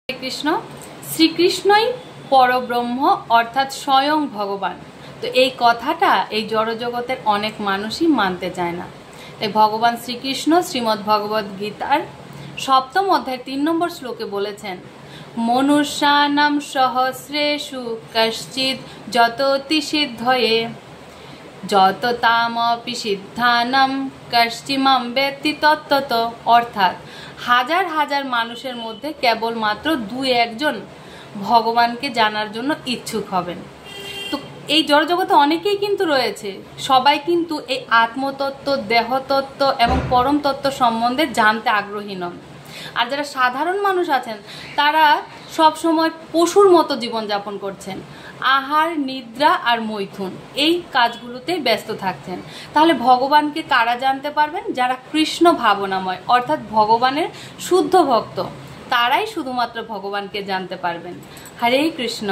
কৃষ্ণ শ্রীকৃষ্ণই পরব্রহ্ম অর্থাৎ স্বয়ং ভগবান। তো এই কথাটা এই জড়জগতের অনেক মানুষই মানতে চায় না। তাই ভগবান শ্রীকৃষ্ণ শ্রীমদ্ ভগবদ গীতার 7ম অধ্যায়ের 3 নম্বর শ্লোকে বলেছেন, মনুষ্যানাম সহস্রেষু কশ্চিৎ যততি সিদ্ধয়ে যত তামপি সিদ্ধানাম কশ্চিমাম বেত্তি তত্ত্বত। অর্থাৎ হাজার হাজার মানুষের মধ্যে কেবলমাত্র 2-1 জন ভগবানকে জানার জন্য ইচ্ছুক হবেন। তো এই জড়জগতে অনেকেই কিন্তু রয়েছে, সবাই কিন্তু এই আত্মতত্ত্ব, দেহতত্ত্ব এবং পরম তত্ত্ব সম্বন্ধে জানতে আগ্রহী নন। আর যারা সাধারণ মানুষ আছেন তারা সব সময় পশুর মতো জীবনযাপন করছেন, আহার, নিদ্রা আর মৈথুন এই কাজগুলোতেই ব্যস্ত থাকছেন। তাহলে ভগবানকে কারা জানতে পারবেন? যারা কৃষ্ণ ভাবনাময় অর্থাৎ ভগবানের শুদ্ধ ভক্ত, তারাই শুধুমাত্র ভগবানকে জানতে পারবেন। হরে কৃষ্ণ।